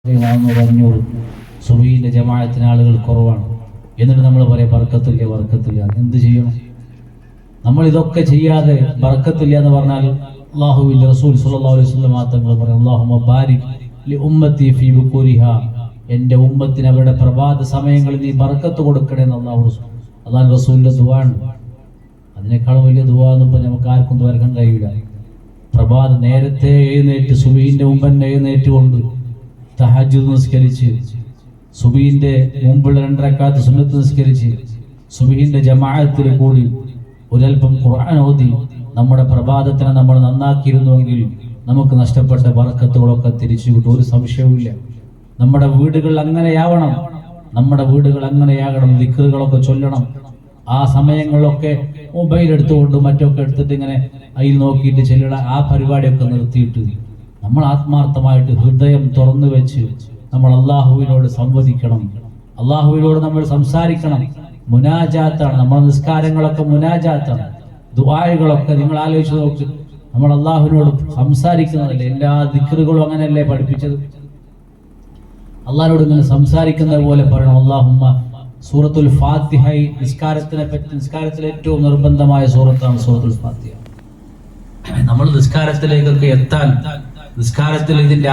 പറഞ്ഞു സുബഹിന്റെ ജമാഅത്തിന് ആളുകൾ കുറവാണ്. എന്നിട്ട് നമ്മൾ പറയാം ബർക്കത്തില്ല. എന്ത് ചെയ്യണം? നമ്മൾ ഇതൊക്കെ ചെയ്യാതെ ബർക്കത്തില്ല എന്ന് പറഞ്ഞാൽ അല്ലാഹുവിന്റെ റസൂൽ സ്വല്ലല്ലാഹു അലൈഹി വസല്ലം തങ്ങൾ പറയും, അല്ലാഹുമ്മ ബാരിക് ലി ഉമ്മത്തി ഫീ ബുകൂരിഹാ, എൻ്റെ ഉമ്മത്തിന് അവരുടെ പ്രഭാത സമയങ്ങളിൽ നീ ബർക്കത്ത് കൊടുക്കണേ എന്ന് അല്ലാഹു റസൂലിന്റെ ദുആ ഉണ്ട്. അതിനേക്കാളും വലിയ ദുആ ഒന്നും ഇപ്പൊ നമുക്ക് ആർക്കും ദ്വാരക്കാൻ കഴിയില്ല. പ്രഭാതം നേരത്തെ എഴുന്നേറ്റ് സുബഹിന്റെ മുമ്പ് തന്നെ എഴുന്നേറ്റുകൊണ്ട് തഹജ്ജുദ് നിസ്കരിച്ച്, സുബഹിന്റെ മുമ്പുള്ള 2 റക്അത്ത് സുന്നത്ത് നിസ്കരിച്ച്, സുബഹിന്റെ ജമാഅത്തിൽ കൂടി ഒരൽപ്പം ഖുർആൻ ഓതി നമ്മുടെ പ്രഭാതത്തിനെ നമ്മൾ നന്നാക്കിയിരുന്നുവെങ്കിൽ നമുക്ക് നഷ്ടപ്പെട്ട ബർക്കത്തുകളൊക്കെ തിരിച്ചു കിട്ടും. ഒരു സംശയവുമില്ല. നമ്മുടെ വീടുകൾ അങ്ങനെയാവണം. ദിക്റുകളൊക്കെ ചൊല്ലണം. ആ സമയങ്ങളിലൊക്കെ മൊബൈൽ എടുത്തുകൊണ്ട് മറ്റൊക്കെ എടുത്തിട്ട് ഇങ്ങനെ അതിൽ നോക്കിയിട്ട് ചെല്ലണ ആ പരിപാടിയൊക്കെ നിർത്തിയിട്ട് നമ്മൾ ആത്മാർത്ഥമായിട്ട് ഹൃദയം തുറന്നു വെച്ച് നമ്മൾ അള്ളാഹുവിനോട് സംവദിക്കണം. അള്ളാഹുവിനോട് നമ്മൾ സംസാരിക്കണം. മുനാജാത്താണ്. നമ്മുടെ നിസ്കാരങ്ങളൊക്കെ മുനാജാത്താണ്. ദുആകളൊക്കെ നിങ്ങൾ ആലോചിച്ച് നോക്ക്. നമ്മൾ അള്ളാഹുവിനോട് സംസാരിക്കുന്നതല്ലേ? എല്ലാ ദിക്റുകളും അങ്ങനെയല്ലേ പഠിപ്പിച്ചത്? അള്ളാഹിനോട് ഇങ്ങനെ സംസാരിക്കുന്നത് പോലെ പറയണം. അല്ലാഹുമ്മ സൂറത്തുൽ ഫാത്തിഹ നിസ്കാരത്തിലെ ഏറ്റവും നിർബന്ധമായ സൂറത്താണ് സൂറത്തുൽ ഫാത്തിഹ. നമ്മൾ നിസ്കാരത്തിലേക്കൊക്കെ എത്താൻ നിസ്കാരത്തിൽ ഇതിന്റെ